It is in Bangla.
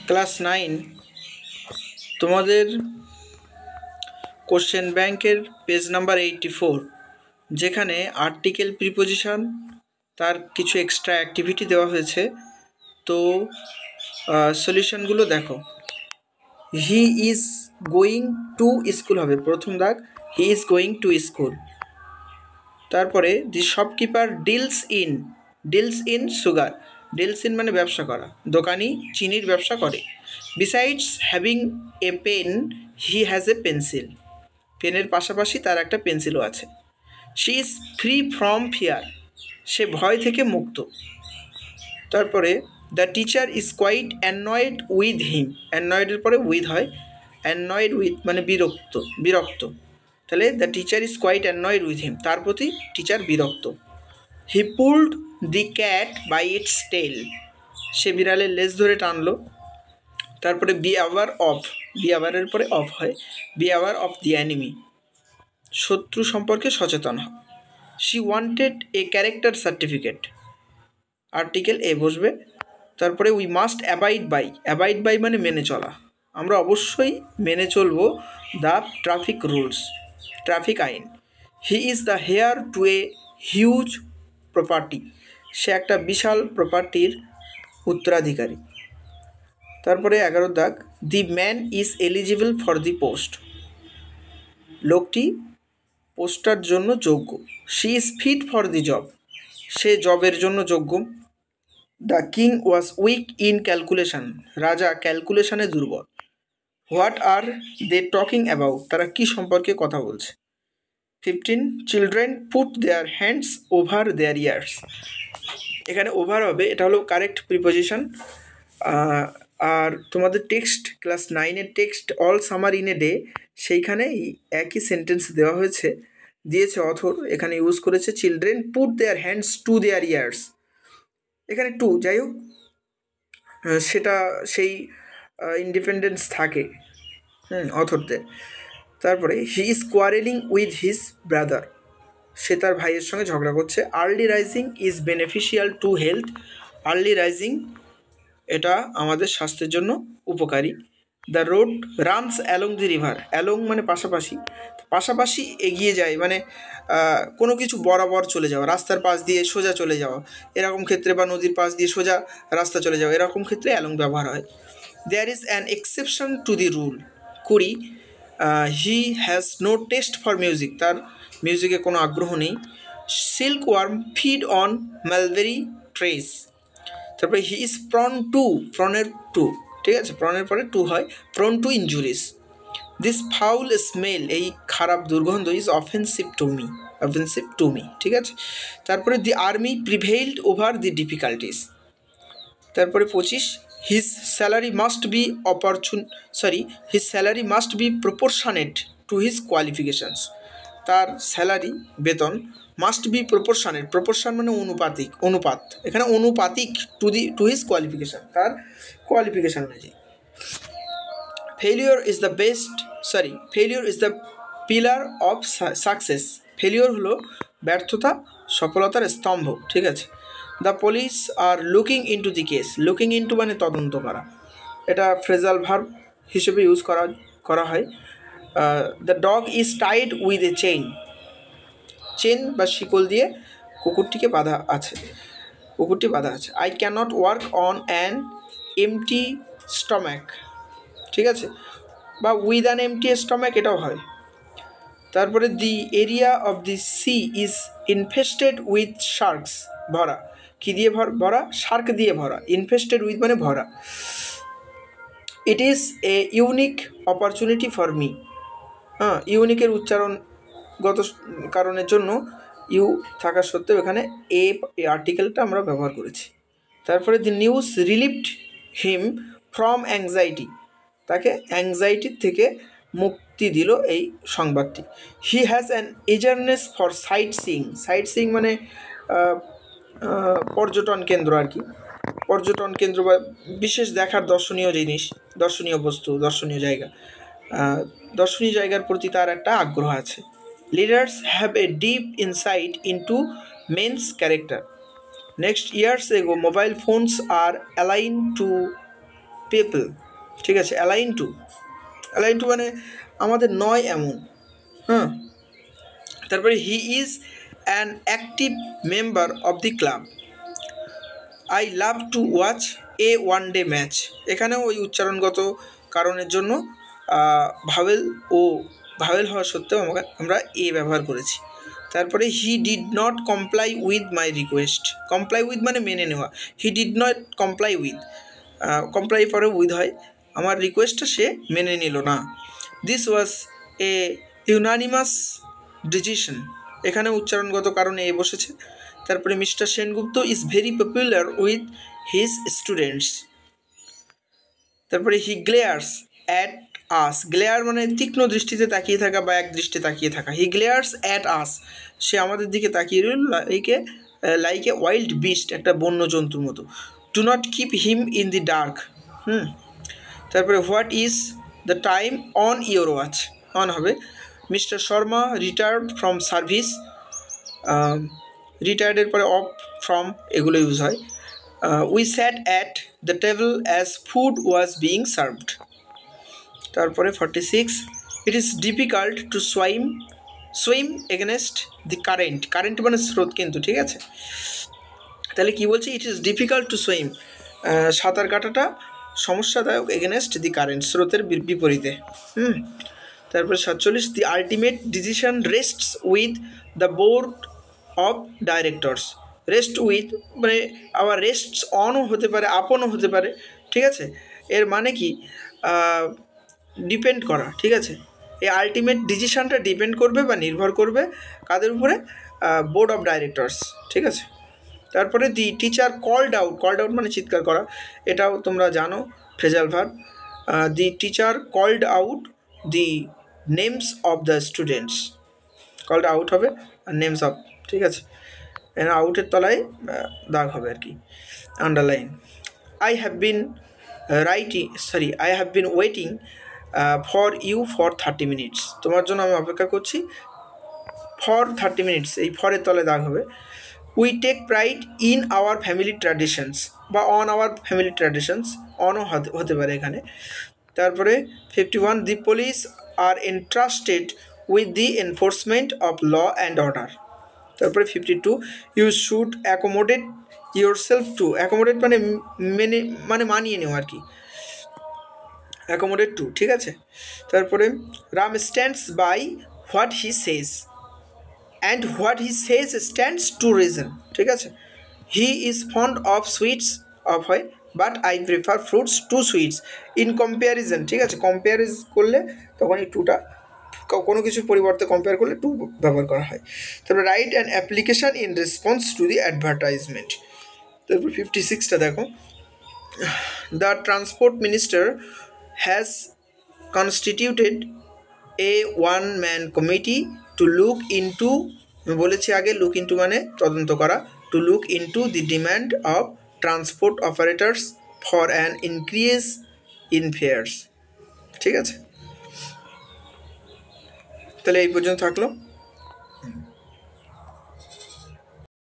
ক্লাস 9 তোমাদের কোশ্চেন ব্যাংকের পেজ নাম্বার 84, যেখানে আর্টিকেল প্রিপোজিশন তার কিছু এক্সট্রা অ্যাক্টিভিটি দেওয়া হয়েছে। তো সলিউশনগুলো দেখো। He is going to school হবে প্রথম দাগ, he is going to school. তারপরে the shopkeeper deals in sugar, deals in মানে ব্যবসা করা, দোকানি চিনির ব্যবসা করে। Besides having a pen he has a pencil, পেনের পাশাপাশি তার একটা পেন্সিলও আছে। She is free from fear, সে ভয় থেকে মুক্ত। তারপরে the teacher is quite annoyed with him, অ্যানয়েডের পরে উইথ হয়, অ্যানয়েড উইথ মানে বিরক্ত। তাহলে the teacher is quite annoyed with him, তার প্রতি টিচার বিরক্ত। He pulled the cat by its tail, সে বিড়ালের লেজ ধরে টানলো। তারপরে বি অ্যাওয়ারের পরে অফ হয়, be aware of the enemy, শত্রু সম্পর্কে সচেতন হয়। She wanted a character certificate, article a বসবে। তারপরে উই মাস্ট অ্যাবাইড বাই মানে মেনে চলা, আমরা অবশ্যই মেনে চলবো দ্য ট্রাফিক রুলস, ট্রাফিক আইন। He is the heir to a huge property, সে একটা বিশাল প্রপার্টির উত্তরাধিকারী। তারপরে 11 দাগ, the man is eligible for the post, লোকটি পোস্টার জন্য যোগ্য। She is fit for the job, সে জবের জন্য যোগ্য। The king was weak in calculation, রাজা ক্যালকুলেশনে দুর্বল। What are they talking about, তারা কী সম্পর্কে কথা বলছে। 15 children put their hands over their ears, এখানে ওভার হবে, এটা হলো কারেক্ট প্রিপোজিশন। আর তোমাদের টেক্সট ক্লাস 9-এর text all summer in a day, সেইখানে একই সেন্টেন্স দেওয়া হয়েছে, দিয়েছে অথর, এখানে ইউজ করেছে children put their hands to their ears, এখানে টু, যাই হোক সেটা সেই ইন্ডিপেন্ডেন্স থাকে অথরদের। তারপরে he is quarrelling with his brother, সে তার ভাইয়ের সঙ্গে ঝগড়া করছে। Early rising is beneficial to health, early rising এটা আমাদের স্বাস্থ্যের জন্য উপকারী। The road runs along the river, along মানে পাশাপাশি, পাশাপাশি এগিয়ে যায় মানে কোনো কিছু বরাবর চলে যাওয়া, রাস্তার পাশ দিয়ে সোজা চলে যাওয়া এরকম ক্ষেত্রে, বা নদীর পাশ দিয়ে সোজা রাস্তা চলে যাওয়া এরকম ক্ষেত্রে অ্যালং ব্যবহার হয়। There is an exception to the rule, 20 he has no taste for music, তার মিউজিকে কোনো আগ্রহ নেই। Silk worm feed on mulberry trees, তারপরে হি ইজ প্রন টু, প্রনের টু, ঠিক আছে, প্রনের পরে টু হয়, prone to injuries. This foul smell, এই খারাপ দুর্গন্ধ, ইজ অফেন্সিভ টু মি, ঠিক আছে। তারপরে the army prevailed over the difficulties. তারপরে 25 his salary must be proportionate to his qualifications, তার স্যালারি বেতন মাস্ট বি প্রপোর্শনেট, প্রপোর্শন মানে অনুপাত, এখানে অনুপাতিক টু হিজ কোয়ালিফিকেশান, তার কোয়ালিফিকেশান অনুযায়ী। Failure is the pillar of success, failure হলো ব্যর্থতা সফলতার স্তম্ভ, ঠিক আছে। The police are looking into the case, looking into মানে তদন্ত করা, এটা ফ্রেজাল ভার্ব হিসেবে ইউজ করা হয়। The dog is tied with a chain বা শিকল দিয়ে কুকুরটি বাঁধা আছে। I can't work on an empty stomach, ঠিক আছে, বা উইথ অ্যান এমটি স্টম্যাক এটাও হয়। তারপরে the area of the sea is infested with sharks, ভরা, কী দিয়ে ভরা, শার্ক দিয়ে ভরা, ইনফেস্টেড উইথ মানে ভরা। It is a unique opportunity for me, ইউনিকের উচ্চারণগত কারণের জন্য ইউ থাকা সত্ত্বেও এখানে এই আর্টিকেলটা আমরা ব্যবহার করেছি। তারপরে the news relieved him from anxiety, তাকে অ্যাংজাইটির থেকে মুক্তি দিল এই সংবাদটি। He has an eagerness for sightseeing মানে পর্যটন কেন্দ্র আর কি, পর্যটন কেন্দ্র বা বিশেষ দেখার দর্শনীয় জিনিস, দর্শনীয় বস্তু, দর্শনীয় জায়গার প্রতি তার একটা আগ্রহ আছে। Leaders have a deep insight into men's character. Next years ago mobile phones are alien to people, ঠিক আছে। অ্যালাইন টু মানে আমাদের নয় এমন, হ্যাঁ। তারপরে he is an active member of the club. I love to watch A one day match. এখানেও ওই উচ্চারণগত কারণের জন্য ভাওয়েল হওয়া সত্ত্বেও আমরা এ ব্যবহার করেছি। তারপরে he did not comply with my request. Comply with মানে মেনে নেওয়া। He did not comply with, comply পরে উইথ হয়, আমার রিকোয়েস্টটা সে মেনে নিল না। This was A unanimous decision. এখানে উচ্চারণগত কারণে এ বসেছে। তারপরে mister Sengupta is very popular with his students. তারপরে হি গ্লেয়ার্স অ্যাট আস। গ্লেয়ার মানে তীক্ষ্ণ দৃষ্টিতে তাকিয়ে থাকা বা এক দৃষ্টি তাকিয়ে থাকা। হি গ্লেয়ার্স অ্যাট আস, সে আমাদের দিকে তাকিয়ে রইল লাইক এ ওয়াইল্ড বিস্ট, একটা বন্য জন্তুর মতো। Do not keep him in the dark. তারপরে what is the time on your watch. On হবে mister Sharma retired from service. রিটায়ার্ডের পরে অফ, ফ্রম এগুলো ইউজ হয়। We sat at the table as food was being served. তারপরে 46, it is difficult to swim against the current. Current মানে স্রোত কিন্তু, ঠিক আছে। তাহলে কি বলছি, it is difficult to swim, সাঁতার কাটাটা সমস্যাদায়ক, এগেনস্ট দি কারেন্ট স্রোতের বিপরীতে। তারপরে 47, the ultimate decision রেস্টস with the board of directors. Rest with মানে আবার রেস্টস অনও হতে পারে, আপনও হতে পারে, ঠিক আছে। এর মানে কি, ডিপেন্ড করা, ঠিক আছে। এই আলটিমেট ডিসিশনটা ডিপেন্ড করবে বা নির্ভর করবে কাদের উপরে, বোর্ড অফ ডাইরেক্টরস, ঠিক আছে। তারপরে দি টিচার কল্ড আউট মানে চিৎকার করা, এটাও তোমরা জানো phrasal verb. The teacher called out the names of the students. Called out হবে আর নেমস অফ, ঠিক আছে। আউটের তলায় দাগ হবে আর কি, underline. I have been waiting for you for 30 minutes. তোমার জন্য আমি অপেক্ষা করছি ফর 30 মিনিটস, এই ফরের তলে দাগ হবে। We take pride in our family traditions বা অন আওয়ার ফ্যামিলি ট্র্যাডিশনস, অনও হতে পারে এখানে। তারপরে 51, the police are entrusted with the enforcement of law and order. তারপরে 52, you should accommodate yourself to. Accommodate মানে মানিয়ে নেওয়া আর কি, অ্যাকোমোডেট টু, ঠিক আছে। তারপরে Ram stands by what he says and what he says stands to reason, ঠিক আছে। He is fond of sweets, of হয়, but I prefer fruits to sweets in comparison, ঠিক আছে। কম্পেয়ারিজ করলে তখন এই টুটা, কোনো কিছুর পরিবর্তে কম্পেয়ার করলে টু ব্যবহার করা হয়। তারপরে write an application in response to the advertisement. তারপর 56টা দেখো, the transport minister has constituted A one man committee to look into, আমি বলেছি আগে লুক ইনটু মানে তদন্ত করা, to look into the demand of transport operators for an increase in pairs, ঠিক আছে। তাহলে এই পর্যন্ত থাকলো।